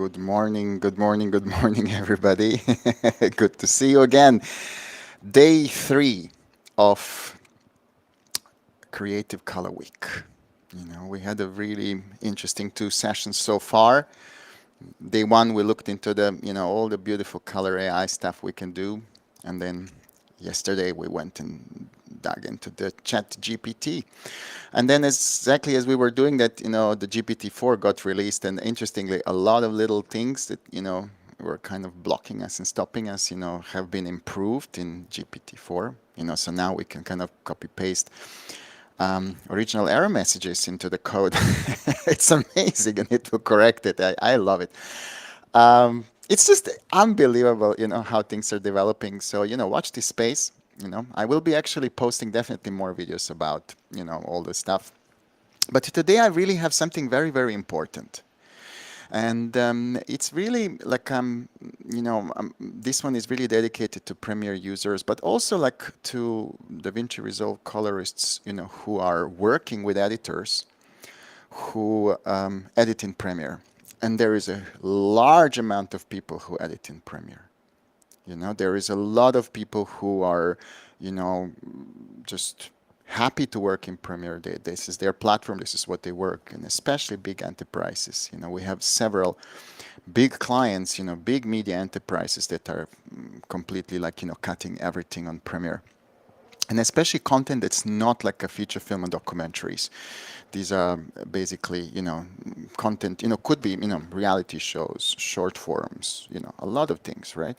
Good morning, good morning, good morning, everybody. Good to see you again. Day 3 of Creative Color Week. We had a really interesting 2 sessions so far. Day 1, we looked into all the beautiful color AI stuff we can do. And then yesterday, we went and dug into the chat GPT. And then exactly as we were doing that, the GPT-4 got released, and interestingly, a lot of little things that, were kind of blocking us and stopping us, have been improved in GPT-4. So now we can kind of copy paste original error messages into the code. It's amazing, and it will correct it. I love it. It's just unbelievable, how things are developing. So, watch this space. I will be actually posting definitely more videos about, all this stuff. But today I really have something very, very important. And it's really like, this one is really dedicated to Premiere users, but also like to DaVinci Resolve colorists, who are working with editors who edit in Premiere. And there is a large amount of people who edit in Premiere. There is a lot of people who are, just happy to work in Premiere. This is their platform. This is what they work, and especially big enterprises. We have several big clients, big media enterprises that are completely like, cutting everything on Premiere. And especially content that's not like a feature film and documentaries. These are basically, content, could be, reality shows, short forms, a lot of things, right?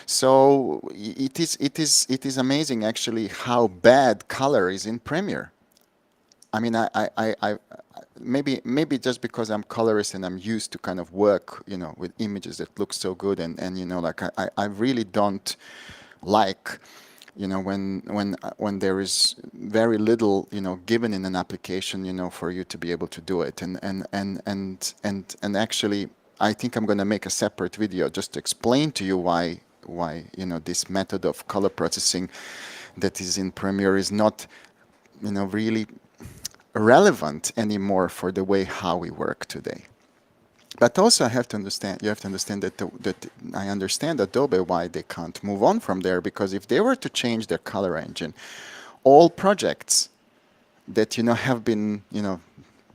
So it is amazing actually how bad color is in Premiere. I mean, I maybe just because I'm colorist and I'm used to kind of work, with images that look so good, and like I really don't like, when there is very little, given in an application, for you to be able to do it. And actually, I think I'm going to make a separate video just to explain to you why, this method of color processing that is in Premiere is not, really relevant anymore for the way how we work today. But also, you have to understand that that I understand Adobe why they can't move on from there, because if they were to change their color engine, all projects that have been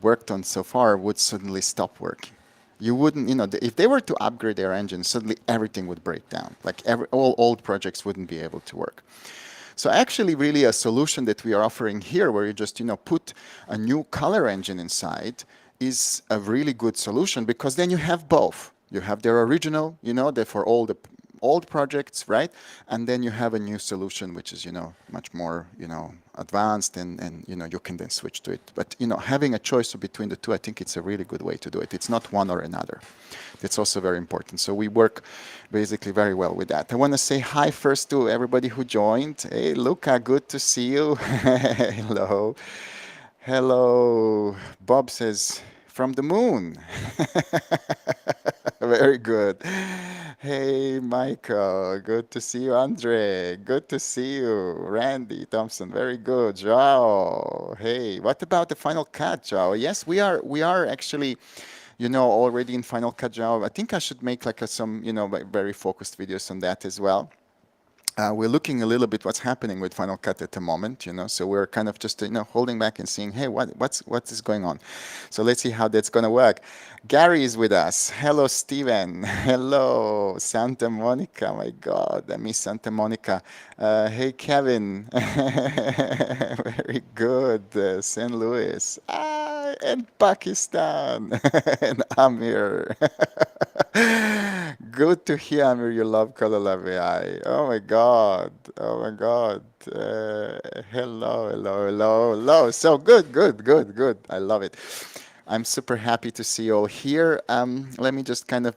worked on so far would suddenly stop working. You wouldn't, if they were to upgrade their engine, suddenly everything would break down. Like all old projects wouldn't be able to work. So actually, really, a solution that we are offering here, where you just put a new color engine inside, is a really good solution, because then you have both. You have their original, for all the old projects, right? And then you have a new solution, which is, much more, advanced, and you can then switch to it. But, having a choice between the two, I think it's a really good way to do it. It's not one or another. That's also very important. So we work basically very well with that. I want to say hi first to everybody who joined. Hey, Luca, good to see you. Hello. Hello. Bob says, from the moon. Very good. Hey, Michael. Good to see you, Andre. Good to see you. Randy Thompson. Very good. Joao. Hey, what about the Final Cut, Joao? Yes, we are actually, already in Final Cut, Joao. I think I should make like some, very focused videos on that as well. We're looking a little bit what's happening with Final Cut at the moment, so we're kind of just, holding back and seeing, hey, what is going on? So let's see how that's going to work. Gary is with us. Hello, Steven. Hello, Santa Monica. My God, I miss Santa Monica. Hey, Kevin. Very good. St. Louis. And Pakistan. And Amir. Good to hear, Amir, you love Color Love AI. Oh my God. Oh my God. Hello, hello, hello, hello. So good, good, good, good. I love it. I'm super happy to see you all here. Let me just kind of,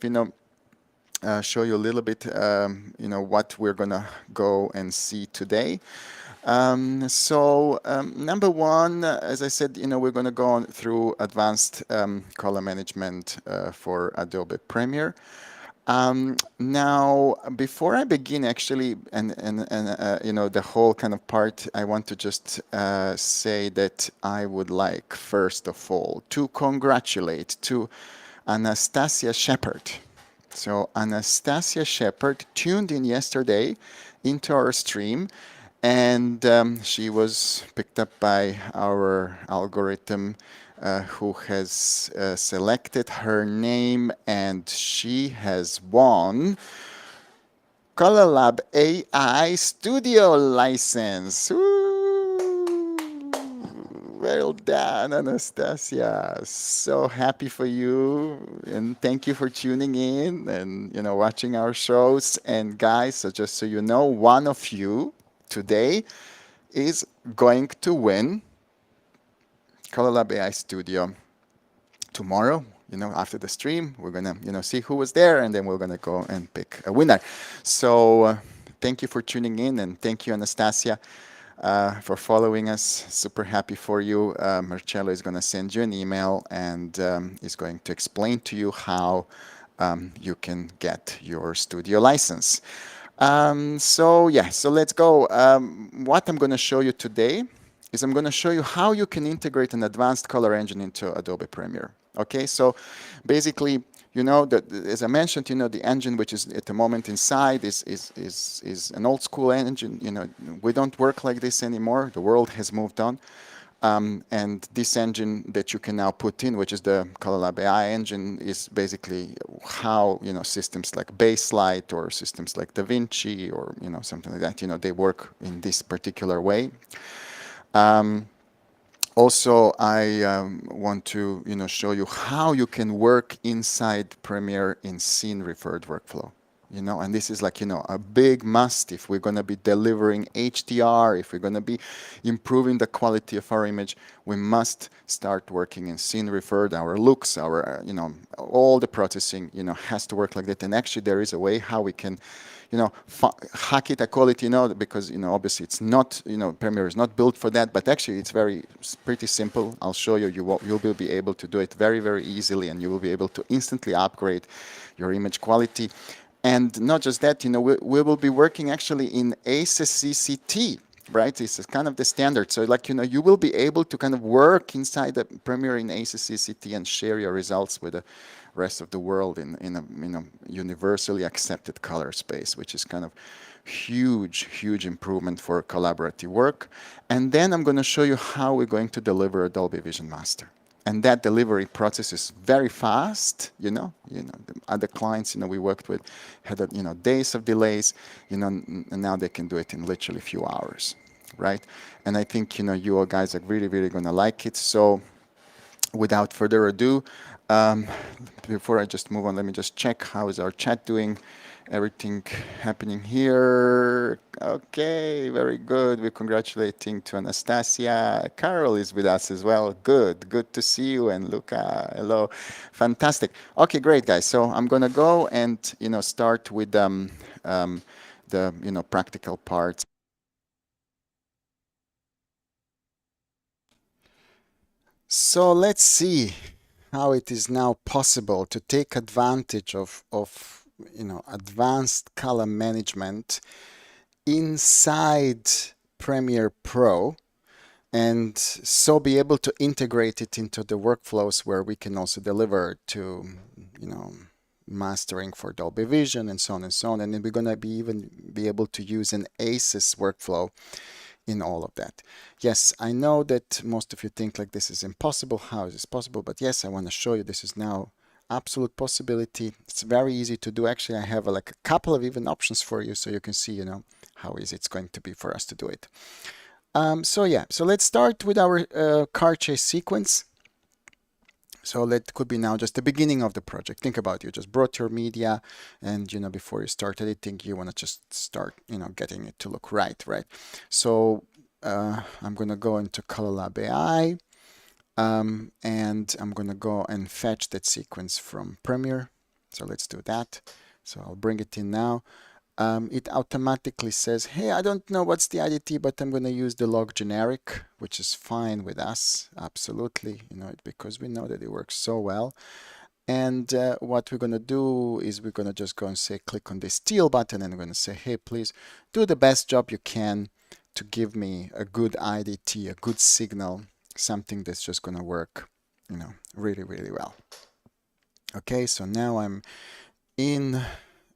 show you a little bit, what we're gonna go and see today. Number one, as I said, we're going to go on through advanced color management for Adobe Premiere. Now, before I begin, actually, and the whole kind of part, I want to just say that I would like, first of all, to congratulate to Anastasia Shepard. So Anastasia Shepard tuned in yesterday into our stream, and she was picked up by our algorithm who has selected her name, and she has won Color Lab AI Studio license. Woo! Well done, Anastasia. So happy for you, and thank you for tuning in and watching our shows. And guys, so just so you know, one of you today is going to win Color Lab AI Studio tomorrow. After the stream, we're gonna see who was there, and then we're gonna go and pick a winner. So thank you for tuning in, and thank you, Anastasia, for following us. Super happy for you. Marcello is gonna send you an email and is going to explain to you how you can get your studio license. So yeah, so let's go. What I'm gonna show you today is I'm going to show you how you can integrate an advanced color engine into Adobe Premiere. Okay, so basically, that as I mentioned, the engine which is at the moment inside is an old school engine. We don't work like this anymore. The world has moved on. And this engine that you can now put in, which is the Color Lab AI engine, is basically how systems like Baselight or systems like DaVinci or something like that, they work in this particular way. Also, I want to show you how you can work inside Premiere in scene referred workflow. And this is like a big must if we're going to be delivering HDR, if we're going to be improving the quality of our image. We must start working in scene referred. Our looks, our all the processing has to work like that. And actually, there is a way how we can hack it. I call it, because, obviously it's not, Premiere is not built for that, but actually it's pretty simple. I'll show you. You will be able to do it very, very easily, and you will be able to instantly upgrade your image quality. And not just that, we will be working actually in ACEScct, right? This is kind of the standard. So like, you will be able to kind of work inside the Premiere in ACEScct and share your results with the rest of the world in a universally accepted color space, which is kind of huge improvement for collaborative work. And then I'm going to show you how we're going to deliver a Dolby Vision Master. And that delivery process is very fast. The other clients we worked with had days of delays. And now they can do it in literally a few hours, right? And I think you all guys are really gonna like it. So without further ado, before I just move on, let me just check how is our chat doing. Everything happening here. Okay, very good. We're congratulating to Anastasia. Carol is with us as well. Good to see you. And Luca, hello. Fantastic. Okay, great, guys. So I'm gonna go and start with the practical parts. So let's see how it is now possible to take advantage of advanced color management inside Premiere Pro, and so be able to integrate it into the workflows where we can also deliver to mastering for Dolby Vision and so on and so on. And then we're going to be able to use an ACES workflow in all of that. Yes, I know that most of you think like this is impossible. How is this possible? But yes, I want to show you this is now absolute possibility. It's very easy to do. Actually, I have like a couple of even options for you so you can see, how easy it's going to be for us to do it. So yeah, so let's start with our car chase sequence. So that could be now just the beginning of the project. Think about it. You just brought your media, and before you start editing, you want to just start getting it to look right. So I'm going to go into Color Lab AI, and I'm going to go and fetch that sequence from Premiere. So let's do that. So I'll bring it in now. It automatically says, hey, I don't know what's the IDT, but I'm going to use the log generic, which is fine with us. Absolutely, because we know that it works so well. And what we're going to do is we're going to just go and say, click on this teal button, and we're going to say, hey, please do the best job you can to give me a good IDT, a good signal, something that's just going to work, really well. Okay, so now I'm in,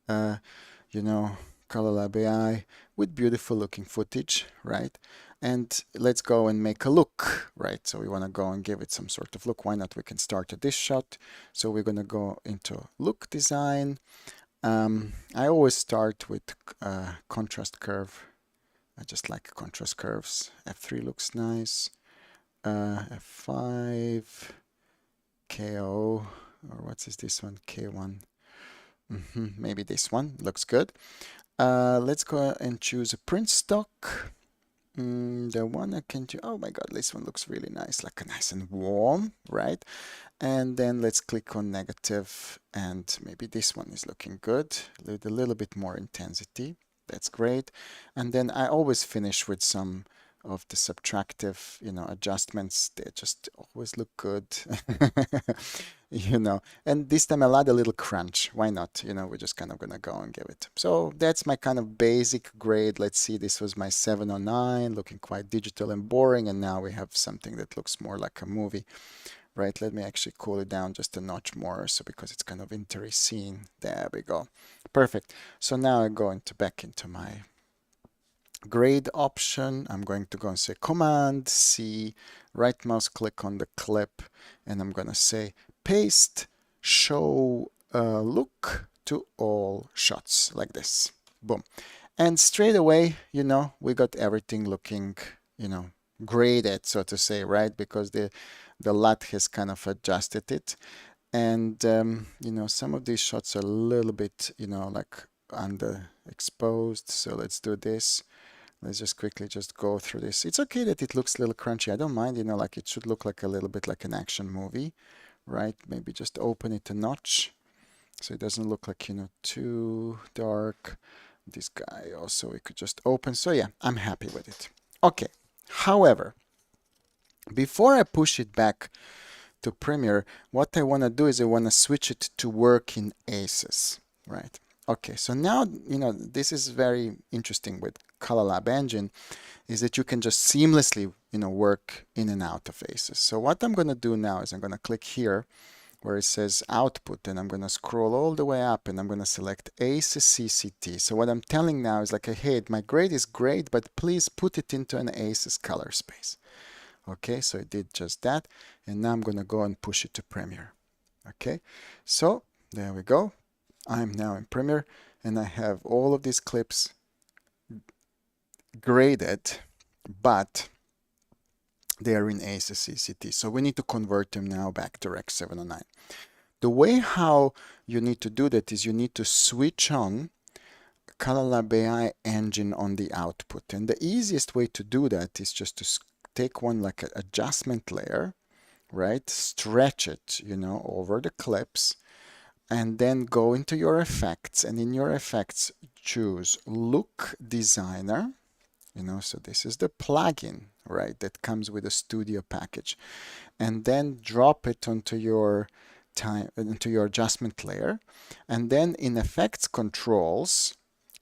you know, Color Lab AI with beautiful looking footage, right? And let's go and make a look, right? So we want to go and give it some sort of look. Why not? We can start at this shot. So we're going to go into look design. I always start with contrast curve. I just like contrast curves. F3 looks nice. F5, KO, or what is this one? K1. Maybe this one looks good. Let's go and choose a print stock. The one I can do, oh my God, this one looks really nice, like nice and warm, right? And then let's click on negative, and maybe this one is looking good with a little bit more intensity. That's great. And then I always finish with some of the subtractive, adjustments. They just always look good, And this time I'll add a little crunch. Why not? We're just kind of gonna go and give it. So that's my kind of basic grade. Let's see, this was my 709, looking quite digital and boring, and now we have something that looks more like a movie. Right, let me actually cool it down just a notch more, so because it's kind of inter-scene. There we go. Perfect. So now I go back into my grade option. I'm going to go and say Command C, right mouse click on the clip, and I'm going to say paste show look to all shots, like this. Boom. And straight away, we got everything looking, graded, so to say, right? Because the LUT has kind of adjusted it. And, some of these shots are a little bit, like underexposed. So let's do this. Let's just quickly just go through this. It's okay that it looks a little crunchy. I don't mind, like it should look like a little bit like an action movie, right? Maybe just open it a notch so it doesn't look like, too dark. This guy also, we could just open. So yeah, I'm happy with it. Okay. However, before I push it back to Premiere, what I want to do is I want to switch it to work in ACES, right? Okay, so now, this is very interesting with Color Lab Engine, is that you can just seamlessly, work in and out of ACES. So what I'm going to do now is I'm going to click here where it says output, and I'm going to scroll all the way up, and I'm going to select ACEScct. So what I'm telling now is like, hey, my grade is great, but please put it into an ACES color space. Okay, so it did just that, and now I'm going to go and push it to Premiere. Okay, so there we go. I'm now in Premiere, and I have all of these clips graded, but they are in ACEScct. So we need to convert them now back to Rec 709. The way how you need to do that is you need to switch on Color Lab AI engine on the output. And the easiest way to do that is just to take one like an adjustment layer, right? Stretch it, over the clips, and then go into your effects, and in your effects choose Look Designer. So this is the plugin, right, that comes with a studio package, and then drop it onto your adjustment layer, and then in effects controls,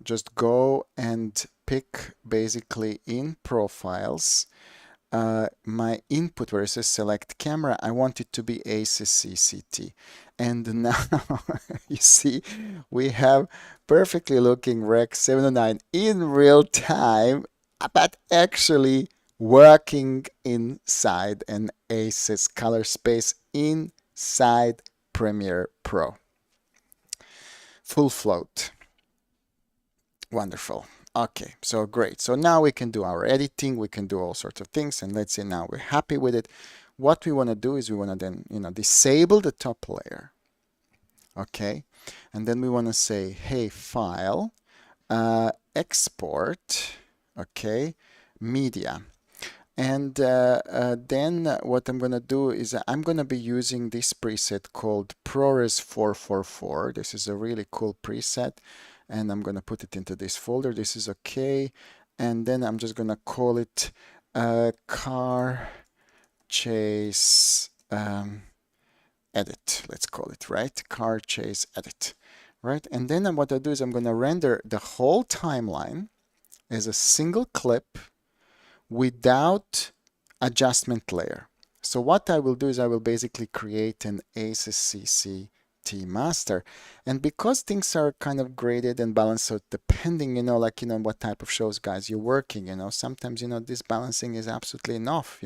just go and pick basically in profiles my input where it says select camera. I want it to be ACEScct. And now you see we have perfectly looking Rec 709 in real time, but actually working inside an ACES color space inside Premiere Pro. Full float. Wonderful. Okay, so great. So now we can do our editing, we can do all sorts of things, and let's say now we're happy with it. What we want to do is we want to then, disable the top layer. Okay, and then we want to say, hey, file, export, okay, media. And then what I'm going to do is I'm going to be using this preset called ProRes 444. This is a really cool preset, and I'm going to put it into this folder. This is okay. And then I'm just going to call it car chase edit. Let's call it, right? Car chase edit, right? And then what I do is I'm going to render the whole timeline as a single clip without adjustment layer. So what I will do is I will basically create an ACEScct T master. And because things are kind of graded and balanced, so depending, what type of shows, guys, you're working, sometimes, this balancing is absolutely enough,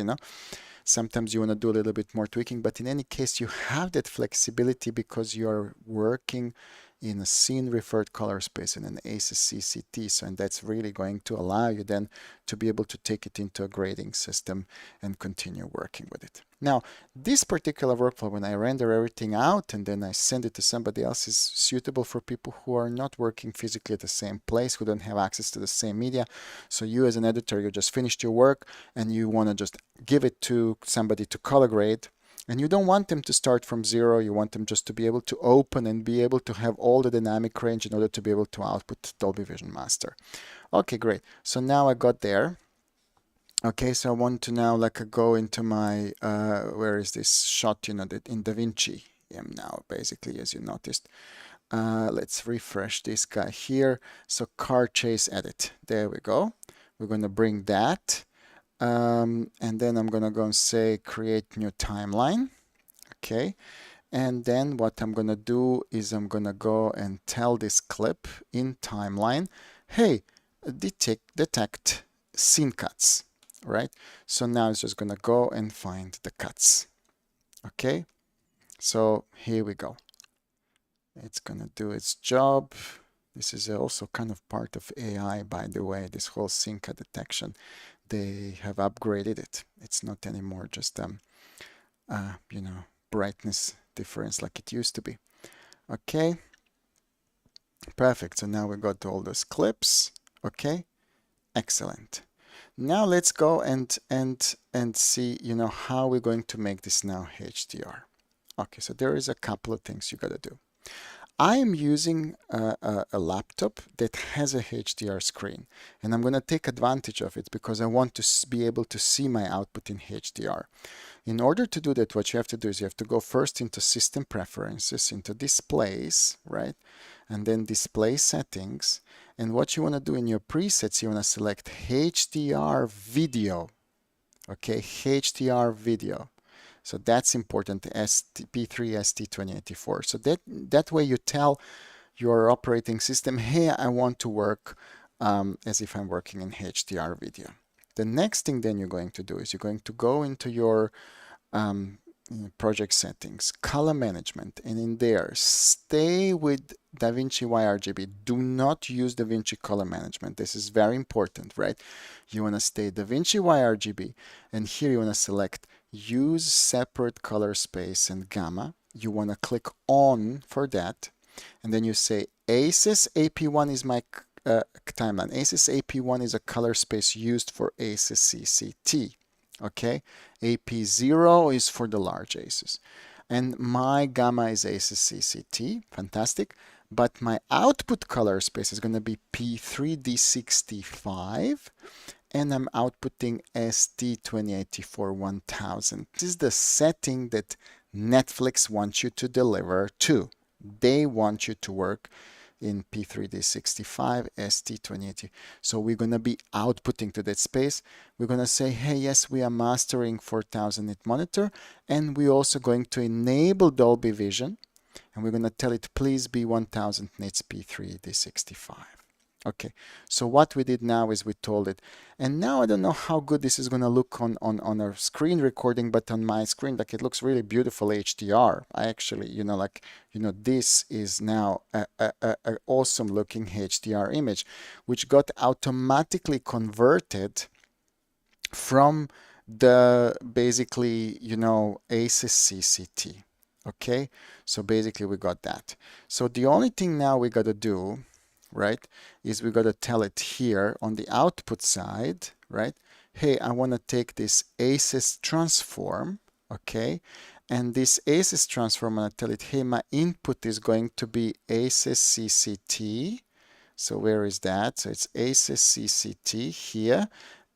Sometimes you want to do a little bit more tweaking, but in any case, you have that flexibility because you're working in a scene referred color space in an ACEScct. So, and that's really going to allow you then to be able to take it into a grading system and continue working with it. Now, this particular workflow, when I render everything out and then I send it to somebody else, is suitable for people who are not working physically at the same place, who don't have access to the same media. So you as an editor, you just finished your work and you want to just give it to somebody to color grade. And you don't want them to start from zero. You want them just to be able to open and be able to have all the dynamic range in order to be able to output Dolby Vision Master. Okay, great. So now I got there. Okay, so I want to now go into my, where is this shot, that in DaVinci am now, basically, as you noticed. Let's refresh this guy here. So car chase edit. There we go. We're going to bring that. And then I'm going to go and say create new timeline. Okay. And then what I'm going to do is I'm going to go and tell this clip in timeline, hey, detect scene cuts, right? So now it's just going to go and find the cuts. Okay. So here we go. It's going to do its job. This is also kind of part of AI, by the way, this whole scene cut detection. They have upgraded it. It's not anymore just, brightness difference like it used to be. Okay, perfect. So now we got all those clips. Okay, excellent. Now let's go and see, how we're going to make this now HDR. Okay, so there is a couple of things you got to do. I am using a laptop that has a HDR screen, and I'm going to take advantage of it because I want to be able to see my output in HDR. In order to do that, what you have to do is you have to go first into System Preferences, into Displays, right? And then Display Settings. And what you want to do in your presets, you want to select HDR Video. Okay, HDR Video. So that's important, P3 ST2084. So that way you tell your operating system, hey, I want to work as if I'm working in HDR video. The next thing then you're going to do is you're going to go into your project settings, color management, and in there, stay with DaVinci YRGB. Do not use DaVinci color management. This is very important, right? You want to stay DaVinci YRGB, and here you want to select use separate color space and gamma. You want to click on for that, and then you say ACES AP1 is my timeline. ACES AP1 is a color space used for ACEScct. Okay, AP0 is for the large ACES, and my gamma is ACEScct. Fantastic. But my output color space is going to be P3D65, and I'm outputting ST2084-1000. This is the setting that Netflix wants you to deliver to. They want you to work in P3D65, ST2080. So we're going to be outputting to that space. We're going to say, hey, yes, we are mastering 4000 nit monitor, and we're also going to enable Dolby Vision, and we're going to tell it, please be 1000 nits P3D65. Okay, so what we did now is we told it, and now I don't know how good this is going to look on our screen recording, but on my screen, it looks really beautiful HDR. I actually, this is now a awesome looking HDR image, which got automatically converted from the basically, ACEScct. Okay, so basically we got that. So the only thing now we got to do, right, is we got to tell it here on the output side, right, hey, I want to take this ACES transform, okay, and this ACES transform, I'm going to tell it, hey, my input is going to be ACEScct. So where is that? So it's ACEScct here,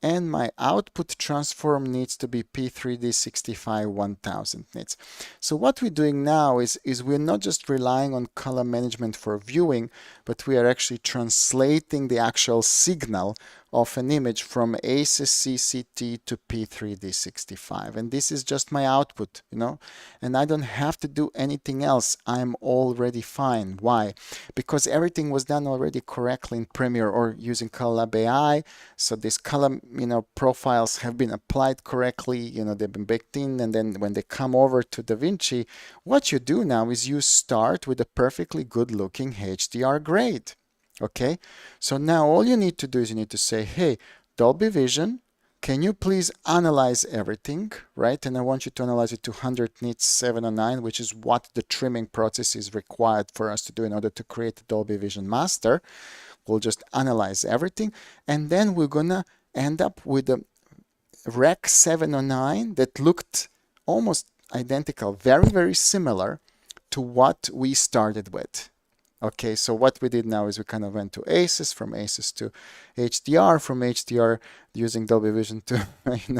and my output transform needs to be P3D65 1000 nits. So what we're doing now is we're not just relying on color management for viewing, but we are actually translating the actual signal of an image from ACEScct to P3D65. And this is just my output, you know, and I don't have to do anything else. I'm already fine. Why? Because everything was done already correctly in Premiere or using Color Lab AI. So these color, you know, profiles have been applied correctly, you know, they've been baked in. And then when they come over to DaVinci, what you do now is you start with a perfectly good looking HDR grade. Okay, so now all you need to do is you need to say, hey, Dolby Vision, can you please analyze everything, right? And I want you to analyze it to 100 nits 709, which is what the trimming process is required for us to do in order to create a Dolby Vision master. We'll just analyze everything, and then we're gonna end up with a Rec 709 that looked almost identical, very, very similar to what we started with. Okay, so what we did now is we kind of went to ACES, from ACES to HDR, from HDR using Dolby Vision to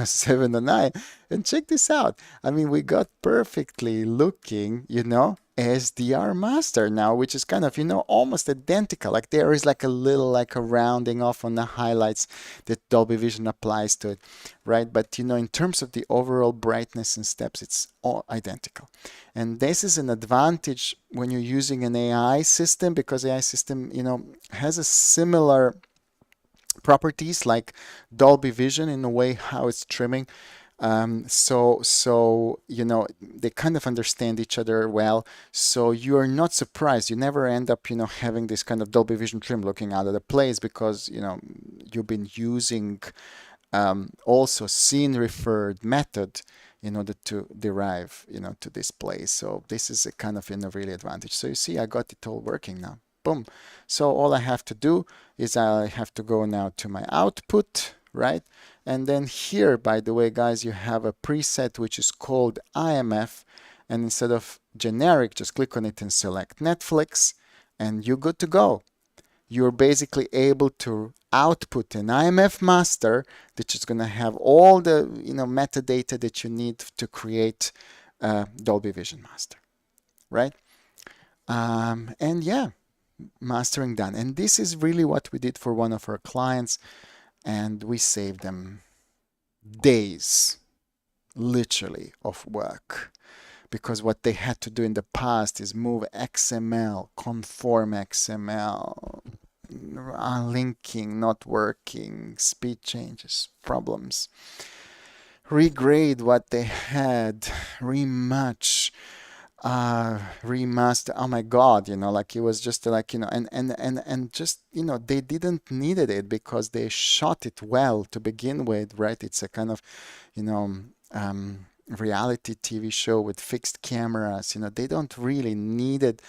709. And check this out. I mean, we got perfectly looking, you know, SDR master now, which is kind of, you know, almost identical. Like there is like a little like a rounding off on the highlights that Dolby Vision applies to it, right? But, you know, in terms of the overall brightness and steps, it's all identical. And this is an advantage when you're using an AI system, because AI system, you know, has a similar properties like Dolby Vision in a way how it's trimming. So you know, they kind of understand each other well. So you are not surprised. You never end up, you know, having this kind of Dolby Vision trim looking out of the place, because, you know, you've been using also scene referred method in order to derive, you know, to this place. So this is a kind of, you know, really advantage. So you see, I got it all working now. Boom. So all I have to do is I have to go now to my output, right? And then here, by the way, guys, you have a preset which is called IMF. And instead of generic, just click on it and select Netflix, and you're good to go. You're basically able to output an IMF master, which is going to have all the, you know, metadata that you need to create a Dolby Vision master, right? And yeah, mastering done. And this is really what we did for one of our clients, and we saved them days, literally, of work. Because what they had to do in the past is move XML, conform XML, unlinking, not working, speed changes, problems, regrade what they had, rematch, remaster. Oh my God, you know, like it was just like, you know, and just, you know, they didn't needed it because they shot it well to begin with, right? It's a kind of, you know, reality TV show with fixed cameras. You know, they don't really needed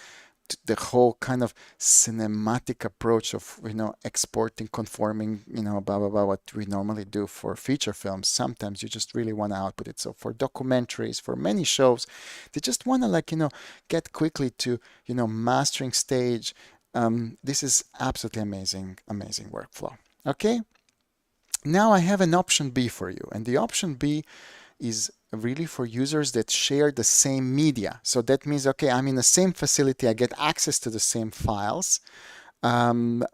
the whole kind of cinematic approach of, you know, exporting, conforming, you know, blah, blah, blah, what we normally do for feature films. Sometimes you just really want to output it. So for documentaries, for many shows, they just want to, like, you know, get quickly to, you know, mastering stage. This is absolutely amazing, amazing workflow. Okay. Now I have an option B for you. And the option B is really for users that share the same media. So that means, okay, I'm in the same facility, I get access to the same files, there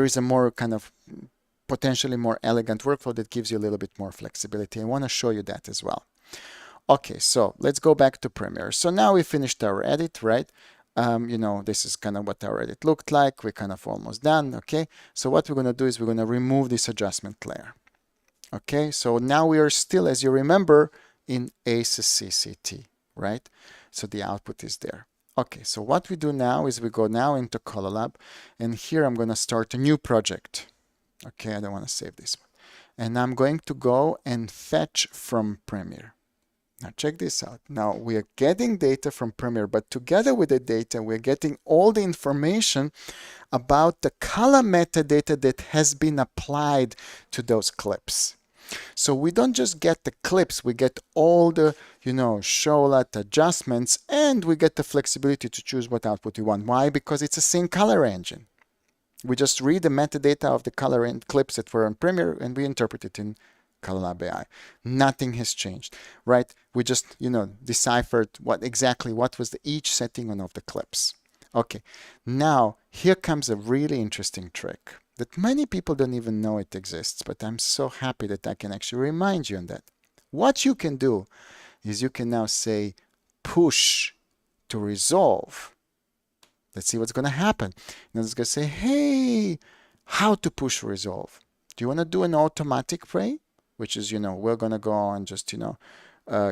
is a more kind of potentially more elegant workflow that gives you a little bit more flexibility. I want to show you that as well. Okay, so let's go back to Premiere. So now we finished our edit, right? You know, this is kind of what our edit looked like. We're kind of almost done, okay? So what we're going to do is we're going to remove this adjustment layer. Okay, so now we are still, as you remember, in ACEScct, right? So the output is there. Okay, so what we do now is we go now into Color Lab, and here I'm going to start a new project. Okay, I don't want to save this one. And I'm going to go and fetch from Premiere. Now check this out. Now we are getting data from Premiere, but together with the data, we're getting all the information about the color metadata that has been applied to those clips. So we don't just get the clips, we get all the, you know, show lot adjustments, and we get the flexibility to choose what output you want. Why? Because it's a same color engine. We just read the metadata of the color and clips that were on Premiere, and we interpret it in Color Lab AI. Nothing has changed, right? We just, you know, deciphered what was each setting on of the clips. Okay, now here comes a really interesting trick. that many people don't even know it exists, but I'm so happy that I can actually remind you on that. What you can do is you can now say push to resolve. Let's see what's going to happen. Now it's going to say, hey, how to push resolve. Do you want to do an automatic way? Which is, we're going to go on just,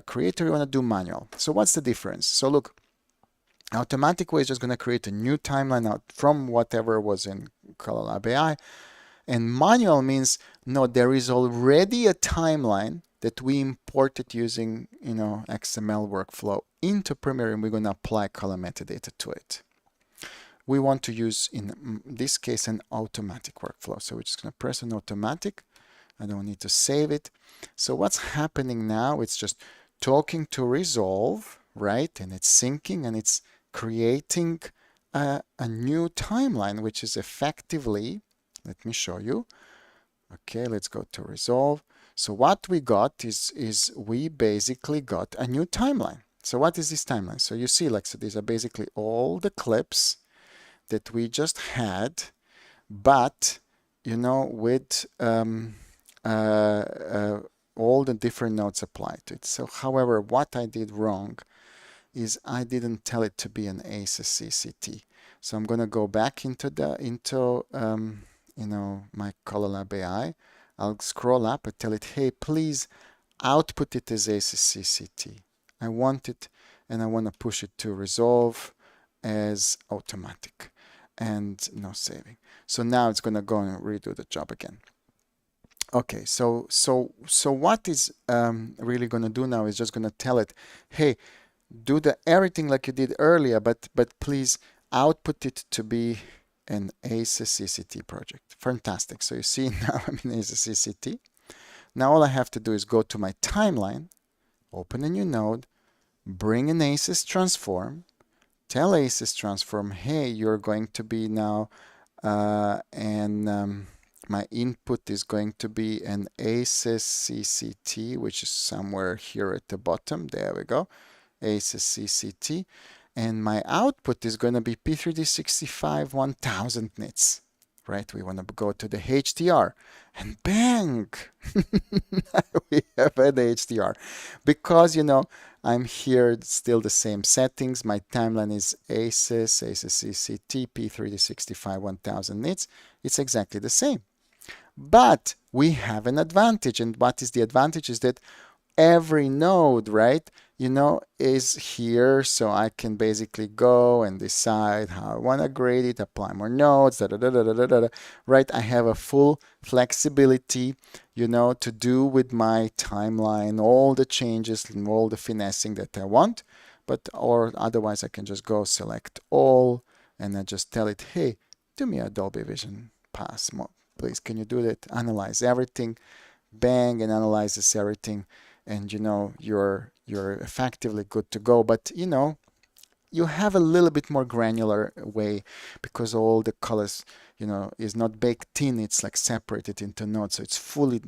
create, or you want to do manual. So what's the difference? So look, automatic way is just going to create a new timeline out from whatever was in Color Lab AI. And manual means, no, there is already a timeline that we imported using, XML workflow into Premiere, and we're going to apply color metadata to it. We want to use, in this case, an automatic workflow. So we're just going to press on automatic. I don't need to save it. So what's happening now, it's just talking to resolve, right? And it's syncing and it's creating a new timeline, which is effectively, let me show you. Okay, let's go to resolve. So what we got is we basically got a new timeline. So what is this timeline? So you see, so these are basically all the clips that we just had, but with all the different nodes applied to it. So however, what I did wrong is I didn't tell it to be an ACEScct. So I'm going to go back into my Color Lab AI. I'll scroll up and tell it, hey, please output it as ACEScct. I want it, and I want to push it to resolve as automatic and no saving. So now it's going to go and redo the job again. Okay, so what is really going to do now is just going to tell it, hey, do everything like you did earlier, but please output it to be an ACEScct project. Fantastic. So you see now I'm in ACEScct. Now all I have to do is go to my timeline, open a new node, bring an ACES transform, tell ACES transform, hey, you're going to be now, my input is going to be an ACEScct, which is somewhere here at the bottom. There we go, ACEScct. And my output is going to be P3D65 1000 nits, right? We want to go to the HDR, and bang, we have an HDR. Because, I'm here, it's still the same settings. My timeline is ACEScct, P3D65 1000 nits. It's exactly the same. But we have an advantage. And what is the advantage is that every node, right, is here. So I can basically go and decide how I want to grade it, apply more nodes, right? I have a full flexibility, to do with my timeline, all the changes and all the finessing that I want. Or otherwise I can just go select all and I just tell it, hey, do me a Dolby Vision pass mode. Please, can you do that? Analyze everything, bang, and analyzes everything. And you're effectively good to go. But you have a little bit more granular way because all the colors is not baked in, it's like separated into nodes, so it's fully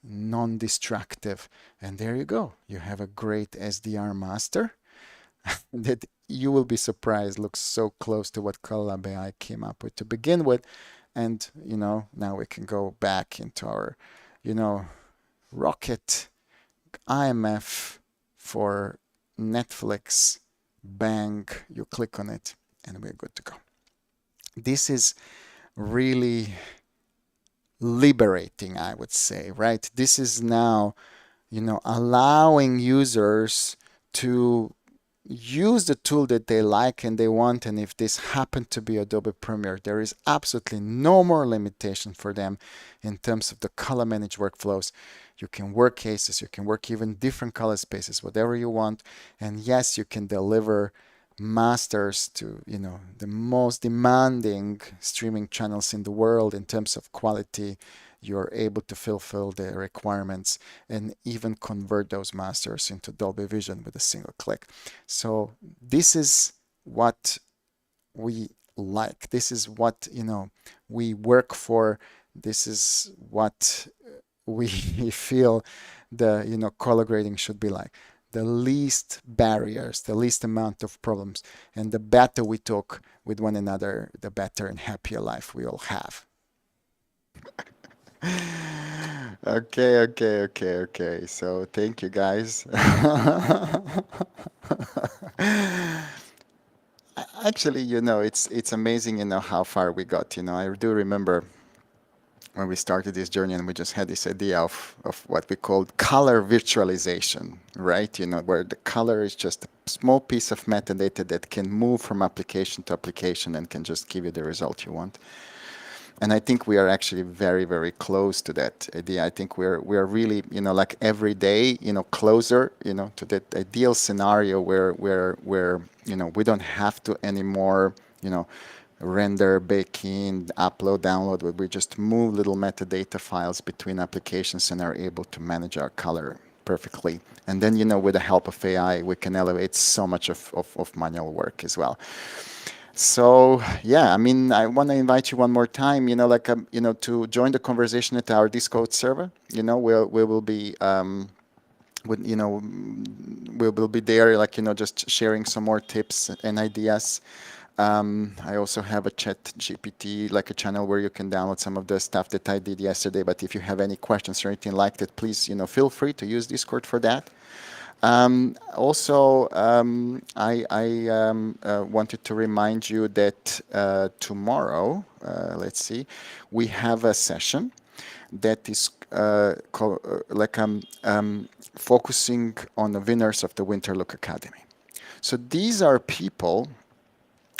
non-destructive. And there you go, you have a great SDR master that you will be surprised looks so close to what Color Lab AI came up with to begin with. And now we can go back into our rocket IMF for Netflix. Bang, you click on it and we're good to go. This is really liberating, I would say, right? This is now allowing users to use the tool that they like and they want. And if this happened to be Adobe Premiere, there is absolutely no more limitation for them in terms of the color managed workflows. You can work cases, you can work even different color spaces, whatever you want. And yes, you can deliver masters to the most demanding streaming channels in the world in terms of quality. You're able to fulfill the requirements and even convert those masters into Dolby Vision with a single click. So this is what we like. This is what we work for. This is what we feel the color grading should be like. The least barriers, the least amount of problems, and the better we talk with one another, the better and happier life we all have. Okay, okay, okay, okay. So thank you guys. Actually, it's amazing, how far we got. I do remember when we started this journey and we just had this idea of what we called color virtualization, right? Where the color is just a small piece of metadata that can move from application to application and can just give you the result you want. And I think we are actually very, very close to that idea. I think we're really, like every day, closer, to that ideal scenario where we don't have to anymore, render, bake in, upload, download, but we just move little metadata files between applications and are able to manage our color perfectly. And then, with the help of AI, we can elevate so much of manual work as well. So yeah, I mean, I want to invite you one more time, to join the conversation at our Discord server. We will be, with, we will be there, just sharing some more tips and ideas. I also have a chat GPT, like a channel where you can download some of the stuff that I did yesterday. But if you have any questions or anything like that, please, feel free to use Discord for that. Also, I wanted to remind you that tomorrow, let's see, we have a session that is focusing on the winners of the Winterlook Academy. So these are people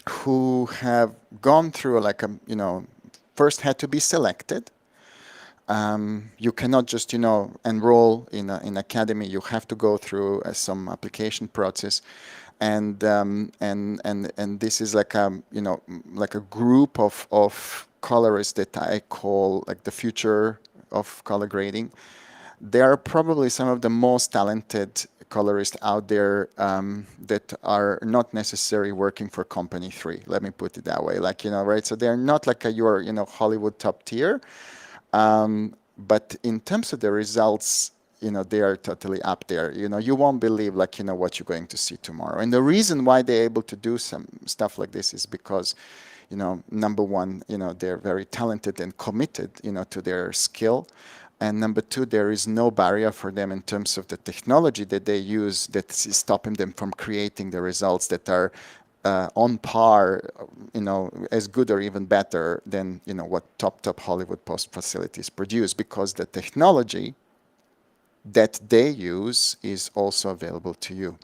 who have gone through first had to be selected. You cannot just enroll in an academy. You have to go through some application process, and this is like a group of colorists that I call like the future of color grading. They are probably some of the most talented colorists out there that are not necessarily working for company three. Let me put it that way. Right? So they're not like your Hollywood top tier. But in terms of the results, they are totally up there. You won't believe what you're going to see tomorrow. And the reason why they're able to do some stuff like this is because, number one, they're very talented and committed, to their skill. And number two, there is no barrier for them in terms of the technology that they use that is stopping them from creating the results that are on par, as good or even better than, what top Hollywood post facilities produce, because the technology that they use is also available to you.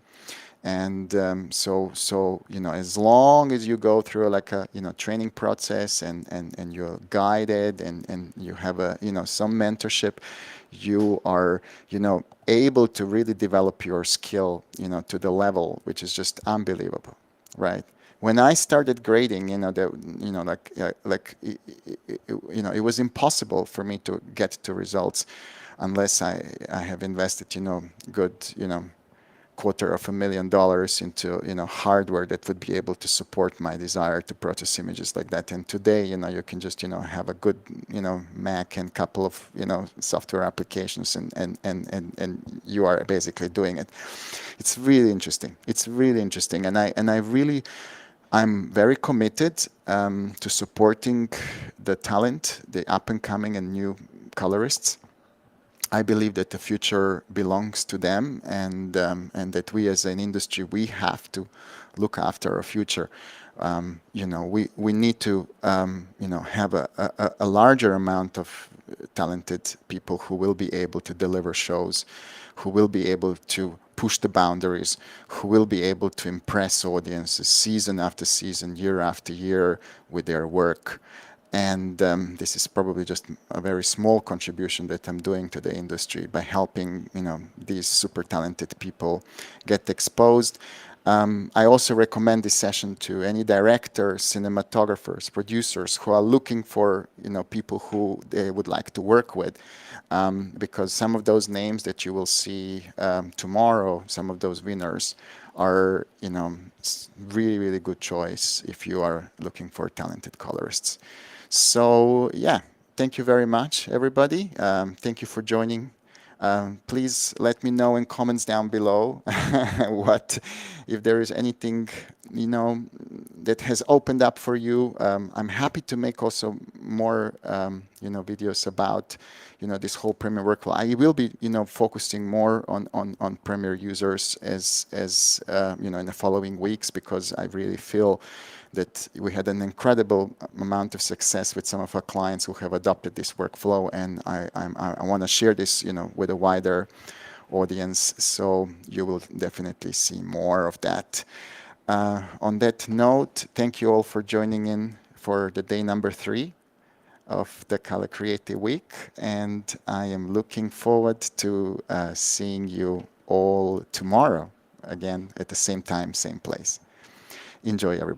And so as long as you go through like a training process and you're guided and you have some mentorship, you are able to really develop your skill to the level which is just unbelievable, right? When I started grading, it was impossible for me to get to results unless I have invested good $250,000 into hardware that would be able to support my desire to process images like that. And today, you can just have a good Mac and couple of software applications and you are basically doing it. It's really interesting. It's really interesting, and I'm very committed to supporting the talent, the up and coming and new colorists. I believe that the future belongs to them, and that we as an industry, we have to look after our future. We need to have a larger amount of talented people who will be able to deliver shows, who will be able to push the boundaries, who will be able to impress audiences season after season, year after year with their work. And this is probably just a very small contribution that I'm doing to the industry by helping these super talented people get exposed. I also recommend this session to any directors, cinematographers, producers who are looking for people who they would like to work with, because some of those names that you will see tomorrow, some of those winners are really, really good choice if you are looking for talented colorists. So yeah, thank you very much, everybody. Thank you for joining Please let me know in comments down below what if there is anything that has opened up for you. I'm happy to make also more videos about this whole Premiere workflow. I will be focusing more on Premiere users as in the following weeks, because I really feel that we had an incredible amount of success with some of our clients who have adopted this workflow, and I want to share this with a wider audience, so you will definitely see more of that. On that note, thank you all for joining in for the day number 3 of the Color Creative Week, and I am looking forward to seeing you all tomorrow again at the same time, same place. Enjoy, everybody.